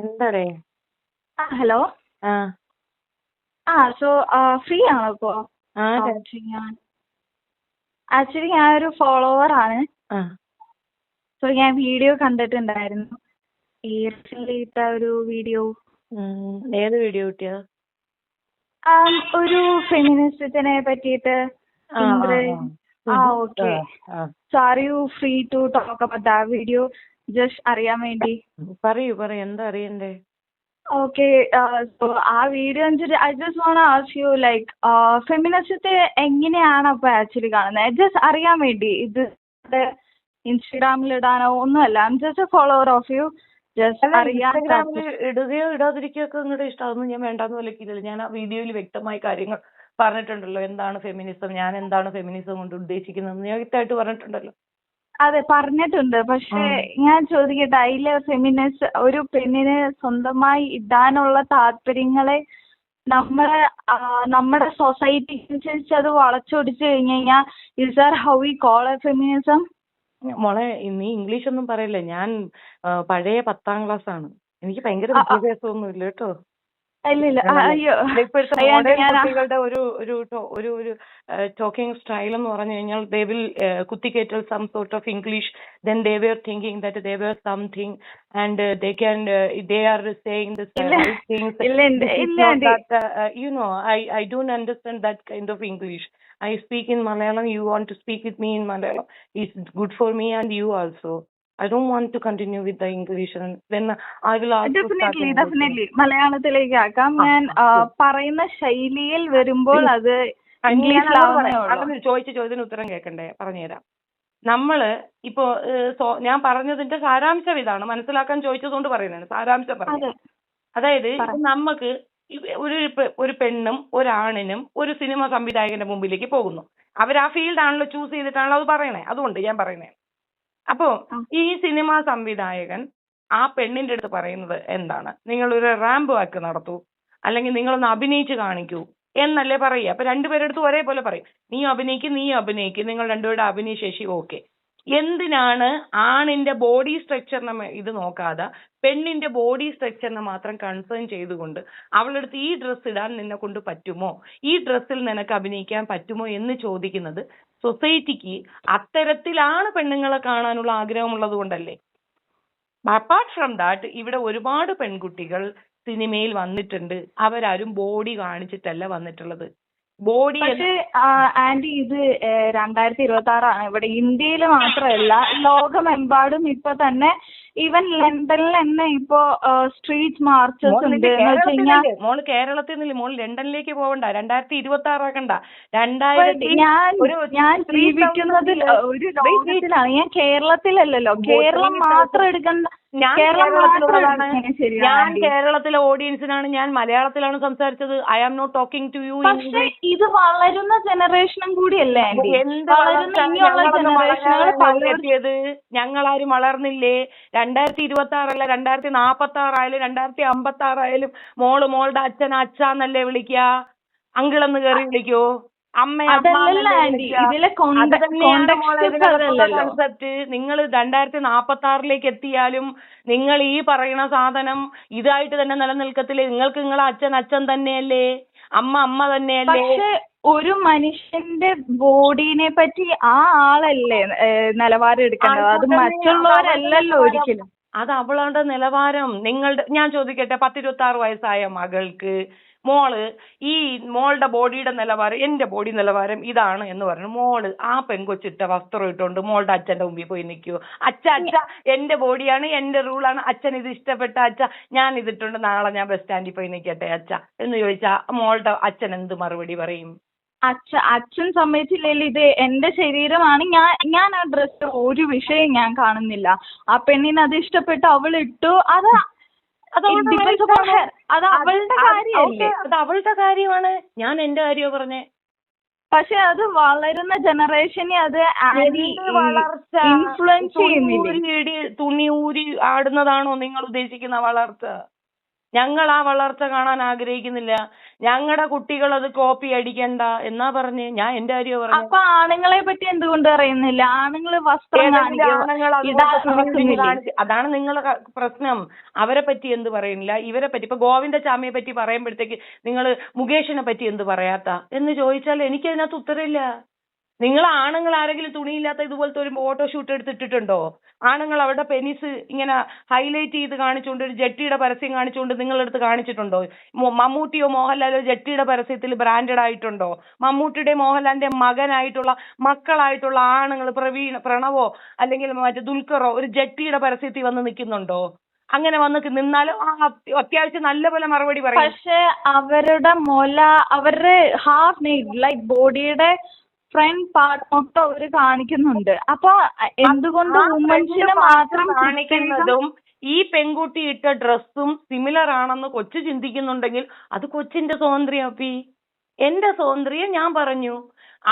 എന്താടേ? Hello. ആ so free ആണോ ഇപ്പോ? ആരാ? ആക്ച്വലി ഞാനൊരു ഫോളോവർ ആണ്. ആ സോ ഞാൻ വീഡിയോ കണ്ടിട്ടുണ്ടായിരുന്നു, ഈ റീസെന്റ് ഇട്ട ഒരു വീഡിയോ. ഏത് വീഡിയോ കിട്ടിയാ? ഒരു ഫെമിനിസത്തിനെ പറ്റിയിട്ട്. ആ ആ ആ ഓക്കെ. ആ so are you free to talk about that video? Just അറിയാൻ വേണ്ടി. പറയൂ എന്താ അറിയണ്ടേ? ഓക്കെ. സോ ആ video I just want ask you like ഫെമിനിസത്തെ എങ്ങനെയാണ് അപ്പൊ ആക്ച്വലി കാണുന്നത്? ജസ്റ്റ് അറിയാൻ വേണ്ടി. ഇത് ഇൻസ്റ്റഗ്രാമിൽ ഇടാനോ ഒന്നുമല്ല. I am just a follower of you. Just അറിയാൻ. ഇൻസ്റ്റാഗ്രാമിൽ ഇടുകയോ ഇടാതിരിക്കുകയോ ഒക്കെ നിങ്ങളുടെ ഇഷ്ടം. അതൊന്നും ഞാൻ വേണ്ടാന്ന് വിലക്കില്ല. ഞാൻ ആ വീഡിയോയിൽ വ്യക്തമായ കാര്യങ്ങൾ പറഞ്ഞിട്ടുണ്ടല്ലോ. എന്താണ് ഫെമിനിസം, ഞാൻ എന്താണ് ഫെമിനിസം കൊണ്ട് ഉദ്ദേശിക്കുന്നത് ഞാൻ വ്യക്തമായിട്ട് പറഞ്ഞിട്ടുണ്ടല്ലോ. അതെ, പറഞ്ഞിട്ടുണ്ട്. പക്ഷെ ഞാൻ ചോദിക്കട്ടെ, അതിലെ ഒരു പെണ്ണിന് സ്വന്തമായി ഇടാനുള്ള താല്പര്യങ്ങളെ നമ്മുടെ സൊസൈറ്റി അനുസരിച്ച് അത് വളച്ചൊടിച്ചു കഴിഞ്ഞു കഴിഞ്ഞാൽ is that how we call A feminism? മോളെ, നീ ഇംഗ്ലീഷ് ഒന്നും പറയല്ലേ. ഞാൻ പഴയ 10ാം ക്ലാസ് ആണ്. എനിക്ക് ഭയങ്കര വിദ്യാഭ്യാസമൊന്നും ഇല്ല കേട്ടോ. ഇല്ല. അയ്യോ. ഇപ്പോഴത്തെ മോഡേൺ കുട്ടികളുടെ ഒരു ടോക്കിംഗ് സ്റ്റൈൽ എന്ന് പറഞ്ഞു കഴിഞ്ഞാൽ they will കുത്തിക്കേറ്റൽ some sort of English, then they were thinking that they were something and they are saying the right things. I don't understand that kind of English. I speak in Malayalam. You want to speak with me in Malayalam? It's good for me and you also. I don't want to continue with the English, and then I will ask to start English. Definitely മലയാളത്തിലേക്ക് ആക്കാം. ഞാൻ പറയുന്ന ശൈലിയിൽ വരുമ്പോൾ അത് അങ്ങനെ ചോദിച്ചതിന് ഉത്തരം കേൾക്കണ്ടേ? പറഞ്ഞുതരാം. നമ്മള് ഇപ്പോ ഞാൻ പറഞ്ഞതിന്റെ സാരാംശം ഇതാണ്. മനസ്സിലാക്കാൻ ചോദിച്ചതുകൊണ്ട് പറയുന്നതാണ് സാരാംശം പറഞ്ഞത്. അതായത് നമുക്ക് ഒരു പെണ്ണും ഒരാണിനും ഒരു സിനിമ സംവിധായകന്റെ മുമ്പിലേക്ക് പോകുന്നു. അവർ ആ ഫീൽഡ് ആണല്ലോ ചൂസ് ചെയ്തിട്ടാണല്ലോ അത് പറയണേ. അതുകൊണ്ട് ഞാൻ പറയുന്നേ. അപ്പോ ഈ സിനിമാ സംവിധായകൻ ആ പെണ്ണിന്റെ അടുത്ത് പറയുന്നത് എന്താണ്? നിങ്ങളൊരു റാമ്പ് വാക്ക് നടത്തൂ, അല്ലെങ്കിൽ നിങ്ങളൊന്ന് അഭിനയിച്ച് കാണിക്കൂ എന്നല്ലേ പറയുക. അപ്പൊ രണ്ടുപേരെടുത്ത് ഒരേപോലെ പറയും, നീ അഭിനയിക്ക്, നിങ്ങൾ രണ്ടുപേരുടെ അഭിനയ ശേഷി ഓക്കെ. എന്തിനാണ് ആണിന്റെ ബോഡി സ്ട്രക്ചറിനെ ഇത് നോക്കാതെ പെണ്ണിന്റെ ബോഡി സ്ട്രക്ചറിനെ മാത്രം കൺസേൺ ചെയ്തുകൊണ്ട് അവളടുത്ത് ഈ ഡ്രസ്സ് ഇടാൻ നിന്നെ കൊണ്ട് പറ്റുമോ, ഈ ഡ്രസ്സിൽ നിനക്ക് അഭിനയിക്കാൻ പറ്റുമോ എന്ന് ചോദിക്കുന്നത് സൊസൈറ്റിക്ക് അത്തരത്തിലാണ് പെണ്ണുങ്ങളെ കാണാനുള്ള ആഗ്രഹമുള്ളത് കൊണ്ടല്ലേ. അപ്പാർട്ട് ഫ്രം ദാറ്റ് ഇവിടെ ഒരുപാട് പെൺകുട്ടികൾ സിനിമയിൽ വന്നിട്ടുണ്ട്. അവരാരും ബോഡി കാണിച്ചിട്ടല്ല വന്നിട്ടുള്ളത്. ബോഡി ആന്റി ഇത് 2026 ഇവിടെ ഇന്ത്യയിൽ മാത്രമല്ല ലോകമെമ്പാടും ഇപ്പൊ തന്നെ ഈവൻ ലണ്ടനിൽ തന്നെ ഇപ്പോ സ്ട്രീറ്റ് മാർച്ചസ് ഉണ്ട്. മോള് കേരളത്തിൽ നിന്നില്ല, മോള് ലണ്ടനിലേക്ക് പോകണ്ട. 2026 ആക്കണ്ട. ഞാൻ ജീവിക്കുന്നത് ഒരു ലോകത്തിലാണ്. ഞാൻ കേരളത്തിലല്ലല്ലോ. കേരളം മാത്രം എടുക്കണ്ട. ഞാൻ കേരളത്തിലെ ഓഡിയൻസിനാണ്. ഞാൻ മലയാളത്തിലാണ് സംസാരിച്ചത്. I am not talking to you. പക്ഷേ ഇത് വളരുന്ന ജനറേഷനും കൂടിയല്ലേ? ഞങ്ങളാരും വളർന്നില്ലേ? 2026 അല്ല, 2046 ആയാലും 2056 ആയാലും മോളുടെ അച്ഛൻ അച്ഛന്നല്ലേ വിളിക്കുക? അങ്കിളെന്ന് കയറി വിളിക്കോ? കൺസെപ്റ്റ്. നിങ്ങൾ 2046 എത്തിയാലും നിങ്ങൾ ഈ പറയുന്ന സാധനം ഇതായിട്ട് തന്നെ നിലനിൽക്കത്തില്ലേ? നിങ്ങൾക്ക് നിങ്ങളെ അച്ഛൻ തന്നെയല്ലേ, അമ്മ തന്നെയല്ലേ? ഒരു മനുഷ്യന്റെ ബോഡീനെ പറ്റി ആ ആളല്ലേ നിലവാരം എടുക്കേണ്ടത്, അത് മറ്റുള്ളവരല്ലല്ലോ ഒരിക്കലും. അത് അവളുടെ നിലവാരം. ഞാൻ ചോദിക്കട്ടെ, 10-26 വയസ്സായ മകൾക്ക് മോളുടെ ബോഡിയുടെ നിലവാരം, എന്റെ ബോഡി നിലവാരം ഇതാണ് എന്ന് പറഞ്ഞു മോള് ആ പെങ്കൊച്ചിട്ട വസ്ത്രം ഇട്ടുകൊണ്ട് മോളുടെ അച്ഛന്റെ മുമ്പിൽ പോയി നിൽക്കുവോ? അച്ഛ എന്റെ ബോഡിയാണ്, എന്റെ റൂളാണ്, അച്ഛൻ ഇത് ഇഷ്ടപ്പെട്ട അച്ഛ, ഞാൻ ഇതിട്ടുണ്ട്, നാളെ ഞാൻ ബസ് സ്റ്റാൻഡിൽ പോയി നിൽക്കട്ടെ അച്ഛ എന്ന് ചോദിച്ചാ മോളുടെ അച്ഛൻ എന്ത് മറുപടി പറയും? അച്ഛൻ സമ്മതിച്ചില്ലെങ്കിൽ ഇത് എന്റെ ശരീരമാണ്, ഞാൻ ആ ഡ്രസ്സ് ഒരു വിഷയം ഞാൻ കാണുന്നില്ല. ആ പെണ്ണിന് അത് ഇഷ്ടപ്പെട്ടു, അവൾ ഇട്ടു, അത് അവളുടെ കാര്യമല്ലേ? അത് അവളുടെ കാര്യമാണ്. ഞാൻ എന്റെ കാര്യമാണ് പറഞ്ഞേ. പക്ഷെ അത് വളരുന്ന ജനറേഷനെ അത് ഇൻഫ്ലുവൻസ് ചെയ്യുന്നില്ല. തുണി ഊരി ആടുന്നതാണോ നിങ്ങൾ ഉദ്ദേശിക്കുന്ന വളർച്ച? ഞങ്ങൾ ആ വളർച്ച കാണാൻ ആഗ്രഹിക്കുന്നില്ല. ഞങ്ങളുടെ കുട്ടികൾ അത് കോപ്പി അടിക്കണ്ട എന്നാ പറഞ്ഞ്. ഞാൻ എന്റെ കാര്യം പറഞ്ഞു. അപ്പൊ ആണുങ്ങളെ പറ്റി എന്തുകൊണ്ട് അറിയുന്നില്ല? ആണുങ്ങൾ വസ്ത്രം ആണുങ്ങൾ അതാണ് നിങ്ങളുടെ പ്രശ്നം. അവരെ പറ്റി എന്ത് പറയുന്നില്ല, ഇവരെ പറ്റി. ഇപ്പൊ ഗോവിന്ദചാമിയെ പറ്റി പറയുമ്പോഴത്തേക്ക് നിങ്ങൾ മുകേഷിനെ പറ്റി എന്ത് പറയാത്ത എന്ന് ചോദിച്ചാൽ എനിക്ക് അതിനകത്ത് ഉത്തരവില്ല. നിങ്ങൾ ആണുങ്ങൾ ആരെങ്കിലും തുണിയില്ലാത്ത ഇതുപോലത്തെ ഒരു ഫോട്ടോഷൂട്ട് എടുത്തിട്ടുണ്ടോ? ആണുങ്ങൾ അവരുടെ പെനിസ് ഇങ്ങനെ ഹൈലൈറ്റ് ചെയ്ത് കാണിച്ചുകൊണ്ട് ഒരു ജെട്ടിയുടെ പരസ്യം കാണിച്ചുകൊണ്ട് നിങ്ങളെടുത്ത് കാണിച്ചിട്ടുണ്ടോ? മമ്മൂട്ടിയോ മോഹൻലാലോ ജെട്ടിയുടെ പരസ്യത്തിൽ ബ്രാൻഡഡ് ആയിട്ടുണ്ടോ? മമ്മൂട്ടിയുടെ മോഹൻലാലിന്റെ മകനായിട്ടുള്ള മക്കളായിട്ടുള്ള ആണുങ്ങൾ പ്രണവോ അല്ലെങ്കിൽ മറ്റേ ദുൽഖറോ ഒരു ജെട്ടിയുടെ പരസ്യത്തിൽ വന്ന് നിൽക്കുന്നുണ്ടോ? അങ്ങനെ വന്ന് നിന്നാലും അത്യാവശ്യം നല്ലപോലെ മറുപടി പറയും. പക്ഷെ അവരുടെ അവരുടെ ഹാഫ് നെയ്ഡ് ലൈക്ക് ബോഡിയുടെ ഫ്രണ്ട് പാർട്ട് മൊത്തം അവര് കാണിക്കുന്നുണ്ട്. അപ്പൊ എന്തുകൊണ്ട് വുമൻസിനെ മാത്രം കാണിക്കുന്നതും ഈ പെൺകുട്ടി ഇട്ട ഡ്രസ്സും സിമിലർ ആണെന്ന് കൊച്ചു ചിന്തിക്കുന്നുണ്ടെങ്കിൽ അത് കൊച്ചിന്റെ സ്വാതന്ത്ര്യം. അപ്പി എന്റെ സ്വാതന്ത്ര്യം ഞാൻ പറഞ്ഞു.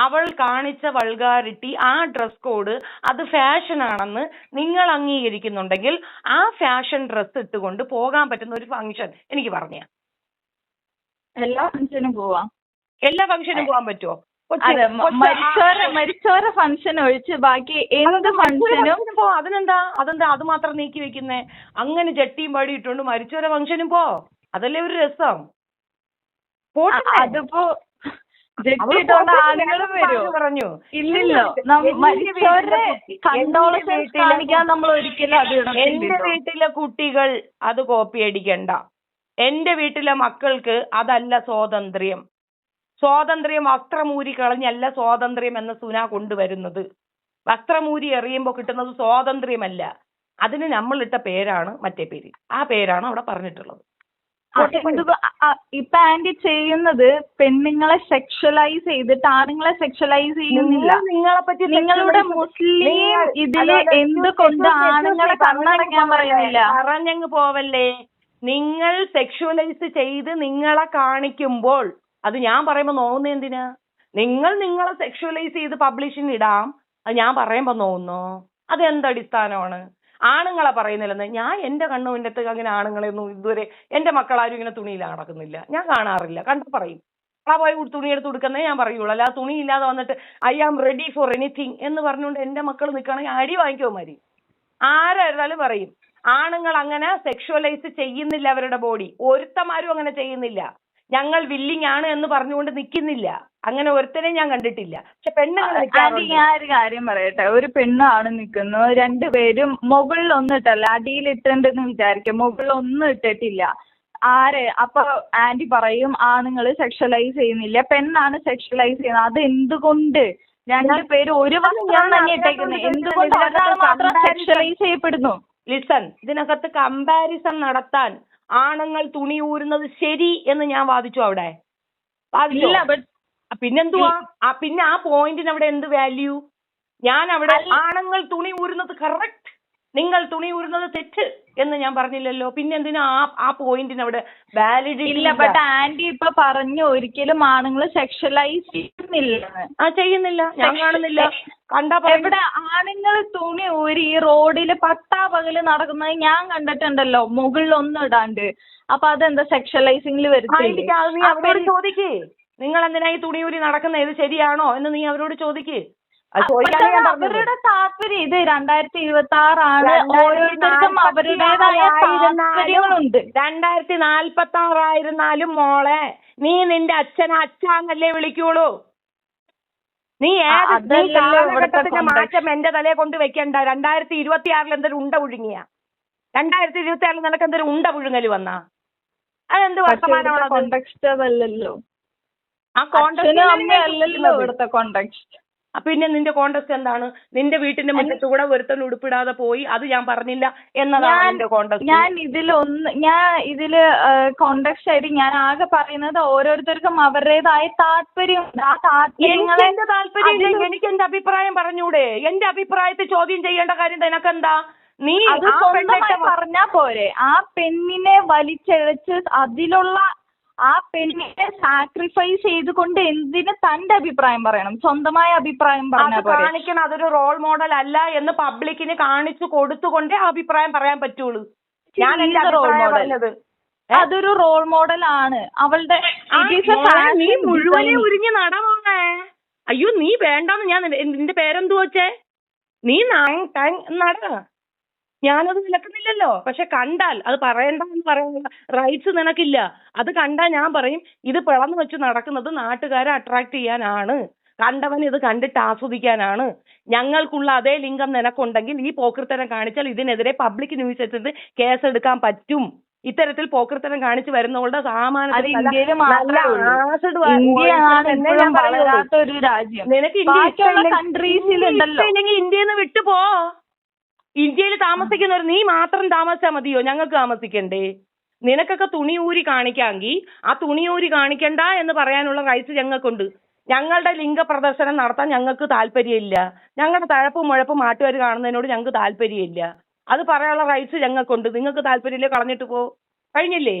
അവൾ കാണിച്ച വൾഗാരിറ്റി, ആ ഡ്രസ് കോഡ് അത് ഫാഷൻ ആണെന്ന് നിങ്ങൾ അംഗീകരിക്കുന്നുണ്ടെങ്കിൽ ആ ഫാഷൻ ഡ്രസ് ഇട്ടുകൊണ്ട് പോകാൻ പറ്റുന്ന ഒരു ഫംഗ്ഷൻ എനിക്ക് പറഞ്ഞ. എല്ലാ ഫംഗ്ഷനും പോവാം. എല്ലാ ഫംഗ്ഷനും പോകാൻ പറ്റുമോ? മരിച്ചോര ഫംഗ്ഷൻ ഒഴിച്ച് ബാക്കി എന്ത് ഫംഗ്ഷനും അതെന്താ അത് മാത്രം നീക്കി വെക്കുന്നേ? അങ്ങനെ ജട്ടിയും പാടി ഇട്ടുകൊണ്ട് മരിച്ചോര ഫംഗ്ഷനും പോ. അതല്ലേ ഒരു രസം. അതിപ്പോ ആളുകളും പറഞ്ഞു ഇല്ലല്ലോ. കാണിക്കാൻ നമ്മൾ ഒരിക്കലും അത് എന്റെ വീട്ടിലെ കുട്ടികൾ അത് കോപ്പി അടിക്കണ്ട. എന്റെ വീട്ടിലെ മക്കൾക്ക് അതല്ല സ്വാതന്ത്ര്യം. സ്വാതന്ത്ര്യം വസ്ത്രമൂരി കളഞ്ഞല്ല സ്വാതന്ത്ര്യം എന്ന സുന കൊണ്ടുവരുന്നത്. വസ്ത്രമൂരി എറിയുമ്പോൾ കിട്ടുന്നത് സ്വാതന്ത്ര്യമല്ല. അതിന് നമ്മളിട്ട പേരാണ് മറ്റേ പേര്. ആ പേരാണ് അവിടെ പറഞ്ഞിട്ടുള്ളത്. ഇപ്പൊ ആന്റി ചെയ്യുന്നത് പെണ്ണുങ്ങളെ സെക്ഷലൈസ് ചെയ്തിട്ട് ആണുങ്ങളെ സെക്ഷലൈസ് ചെയ്യുന്നില്ല. നിങ്ങളുടെ മുസ്ലിം ഇതില് എന്തുകൊണ്ട് ആണുങ്ങളെ കണ്ണടക്കാൻ പറയുന്നില്ല? പറഞ്ഞങ്ങ് പോവല്ലേ. നിങ്ങൾ സെക്ഷുവലൈസ് ചെയ്ത് നിങ്ങളെ കാണിക്കുമ്പോൾ അത് ഞാൻ പറയുമ്പോ നോവുന്ന എന്തിനാ? നിങ്ങളെ സെക്ഷുവലൈസ് ചെയ്ത് പബ്ലിഷിന് ഇടാം. അത് ഞാൻ പറയുമ്പോ നോവുന്നോ? അത് എന്തടിസ്ഥാനമാണ്? ആണുങ്ങളെ പറയുന്നില്ലെന്ന്. ഞാൻ എന്റെ കണ്ണുവിൻ്റെ അങ്ങനെ ആണുങ്ങളെയൊന്നും ഇതുവരെ എന്റെ മക്കളാരും ഇങ്ങനെ തുണിയില്ല നടക്കുന്നില്ല. ഞാൻ കാണാറില്ല. കണ്ടു പറയും. ആ പോയി തുണി എടുത്ത് കൊടുക്കുന്നേ ഞാൻ പറയുള്ളൂ. അല്ലാതെ തുണി ഇല്ലാതെ വന്നിട്ട് I am ready for anything എന്ന് പറഞ്ഞുകൊണ്ട് എന്റെ മക്കൾ നിൽക്കുകയാണെങ്കിൽ അടി വാങ്ങിക്കോ മതി. ആരായിരുന്നാലും പറയും. ആണുങ്ങൾ അങ്ങനെ സെക്ഷുവലൈസ് ചെയ്യുന്നില്ല അവരുടെ ബോഡി. ഒരുത്തന്മാരും അങ്ങനെ ചെയ്യുന്നില്ല. ഞങ്ങൾ വില്ലിങ് ആണ് എന്ന് പറഞ്ഞുകൊണ്ട് നിൽക്കുന്നില്ല. അങ്ങനെ ഒരുത്തനെ ഞാൻ കണ്ടിട്ടില്ല. പക്ഷെ പെണ്ണുങ്ങൾ ഞാൻ ഒരു കാര്യം പറയട്ടെ. ഒരു പെണ്ണാണ് നിൽക്കുന്നു, രണ്ടുപേരും മുകളിൽ ഒന്നും ഇട്ടല്ല, അടിയിലിട്ടുണ്ടെന്ന് വിചാരിക്കും, മുകളിൽ ഒന്നും ഇട്ടിട്ടില്ല. അപ്പൊ ആന്റി പറയും ആണുങ്ങൾ സെക്ഷലൈസ് ചെയ്യുന്നില്ല, പെണ്ണാണ് സെക്ഷലൈസ് ചെയ്യുന്നത്. അത് എന്തുകൊണ്ട്? രണ്ടുപേരും ഒരു വസ്ത്രം തന്നെ ഇട്ടേക്കുന്നത്, എന്തുകൊണ്ട് ഒരാൾ മാത്രം സെക്ഷലൈസ് ചെയ്യപ്പെടുന്നു? ലിസൺ, ഇതിനകത്ത് കമ്പാരിസൺ നടത്താൻ ആണുങ്ങൾ തുണി ഊരുന്നത് ശരി എന്ന് ഞാൻ വാദിച്ചു. അവിടെ പിന്നെന്തുവാ? പിന്നെ ആ പോയിന്റിന് അവിടെ എന്ത് വാല്യൂ? ഞാൻ അവിടെ ആണുങ്ങൾ തുണി ഊരുന്നത് കറക്റ്റ്, നിങ്ങൾ തുണി ഊരുന്നത് തെറ്റ് എന്ന് ഞാൻ പറഞ്ഞില്ലല്ലോ. പിന്നെ എന്തിനാ ആ പോയിന്റിന് അവിടെ വാലിഡിറ്റി ഇല്ല? ബട്ട് ആന്റി ഇപ്പൊ പറഞ്ഞു ഒരിക്കലും ആണുങ്ങൾ സെക്ഷലൈസ് ചെയ്യുന്നില്ല. ചെയ്യുന്നില്ല, ഞാൻ കാണുന്നില്ല. എവിടെ ആണുങ്ങൾ തുണി ഊരി ഈ റോഡില് പട്ടാപകല് നടക്കുന്നത് ഞാൻ കണ്ടിട്ടുണ്ടല്ലോ, മുകളിൽ ഒന്നും ഇടാണ്ട്. അപ്പൊ അതെന്താ സെക്ഷലൈസിംഗിൽ വരുത്തില്ല? ചോദിക്കേ, നിങ്ങൾ എന്തിനാ ഈ തുണി ഊരി നടക്കുന്നത്, ഇത് ശരിയാണോ എന്ന് നീ അവരോട് ചോദിക്ക്. അവരുടെ താല്പര്യം ഇത് 2026 ആണ്. ഓരോരുത്തർക്കും അവരുടേതായ താല്പര്യങ്ങളുണ്ട്. 2046 ആയിരുന്നാലും മോളെ, നീ നിന്റെ അച്ഛനെ അച്ഛാന്നല്ലേ വിളിക്കുള്ളൂ. നീ കാലഘട്ടത്തിന്റെ മാറ്റം എന്റെ തലയെ കൊണ്ട് വെക്കണ്ട. 2026 എന്തൊരു ഉണ്ട പുഴുങ്ങിയ? 2026 നിനക്ക് എന്തൊരു ഉണ്ട പുഴുങ്ങല് വന്നാ? അതെന്ത് വർത്തമാനമാണല്ലോ? ആ കോണ്ടെക്സ്റ്റ് ഇവിടുത്തെ കോണ്ടെക്സ്റ്റ്. പിന്നെ നിന്റെ കോണ്ടസ്റ്റ് എന്താണ്? നിന്റെ വീട്ടിന്റെ മുറ്റത്ത് കൂടെ ഒരുത്തൻ ഉടുപ്പിടാതെ പോയി, അത് ഞാൻ പറഞ്ഞില്ല എന്നതാണ് എന്റെ കോണ്ടസ്റ്റ്. ഞാൻ ഇതില് കോണ്ടക്സ്റ്റ് ആയിട്ട് ഞാൻ ആകെ പറയുന്നത് ഓരോരുത്തർക്കും അവരുടേതായ താല്പര്യമുണ്ട്. ആ താല്പര്യങ്ങളെ താല്പര്യം എനിക്ക് എന്റെ അഭിപ്രായം പറഞ്ഞൂടെ? എന്റെ അഭിപ്രായത്തെ ചോദ്യം ചെയ്യേണ്ട കാര്യം നിനക്കെന്താ? നീ പറഞ്ഞാ പോരെ? ആ പെണ്ണിനെ വലിച്ചഴച്ച് അതിലുള്ള ആ പെണ്ണിനെ സാക്രിഫൈസ് ചെയ്തുകൊണ്ട് എന്തിന് തന്റെ അഭിപ്രായം പറയണം? സ്വന്തമായ അഭിപ്രായം പറഞ്ഞാൽ കാണിക്കണം. അതൊരു റോൾ മോഡൽ അല്ല എന്ന് പബ്ലിക്കിന് കാണിച്ചു കൊടുത്തുകൊണ്ടേ അഭിപ്രായം പറയാൻ പറ്റുള്ളൂ. ഞാൻ എന്റെ അഭിപ്രായം പറഞ്ഞത്. അതൊരു റോൾ മോഡൽ ആണ് അവളുടെ. നീ മുഴുവനെ ഉരിഞ്ഞ് നടന്നേ. അയ്യോ നീ വേണ്ടെന്ന് ഞാൻ നിന്റെ പേരെന്തു വെച്ചേ? നീ നട. ഞാനത് വിലക്കുന്നില്ലല്ലോ. പക്ഷെ കണ്ടാൽ അത് പറയണ്ടെന്ന് പറയാനുള്ള റൈറ്റ്സ് നിനക്കില്ല. അത് കണ്ടാൽ ഞാൻ പറയും ഇത് പിളർന്നു വെച്ച് നടക്കുന്നത് നാട്ടുകാരെ അട്രാക്ട് ചെയ്യാനാണ്, കണ്ടവൻ ഇത് കണ്ടിട്ട് ആസ്വദിക്കാനാണ്. ഞങ്ങൾക്കുള്ള അതേ ലിംഗം നിനക്കുണ്ടെങ്കിൽ ഈ പോക്കൃത്തരം കാണിച്ചാൽ ഇതിനെതിരെ പബ്ലിക് ന്യൂസൻസിന് കേസെടുക്കാൻ പറ്റും. ഇത്തരത്തിൽ പോക്കൃത്തരം കാണിച്ച് വരുന്നവളുടെ നിനക്ക് ഇന്ത്യയിൽ നിന്ന് വിട്ടുപോ. ഇന്ത്യയിൽ താമസിക്കുന്നവർ നീ മാത്രം താമസിച്ചാൽ മതിയോ? ഞങ്ങൾക്ക് താമസിക്കണ്ടേ? നിനക്കൊക്കെ തുണി ഊരി കാണിക്കാമെങ്കിൽ ആ തുണി ഊരി കാണിക്കണ്ട എന്ന് പറയാനുള്ള റൈറ്റ്സ് ഞങ്ങൾക്കുണ്ട്. ഞങ്ങളുടെ ലിംഗ പ്രദർശനം നടത്താൻ ഞങ്ങൾക്ക് താല്പര്യമില്ല. ഞങ്ങളുടെ തഴപ്പും മുഴപ്പും നാട്ടുകാർ കാണുന്നതിനോട് ഞങ്ങൾക്ക് താല്പര്യമില്ല. അത് പറയാനുള്ള റൈറ്റ്സ് ഞങ്ങൾക്കുണ്ട്. നിങ്ങൾക്ക് താല്പര്യമില്ല, കളഞ്ഞിട്ട് പോ. കഴിഞ്ഞില്ലേ?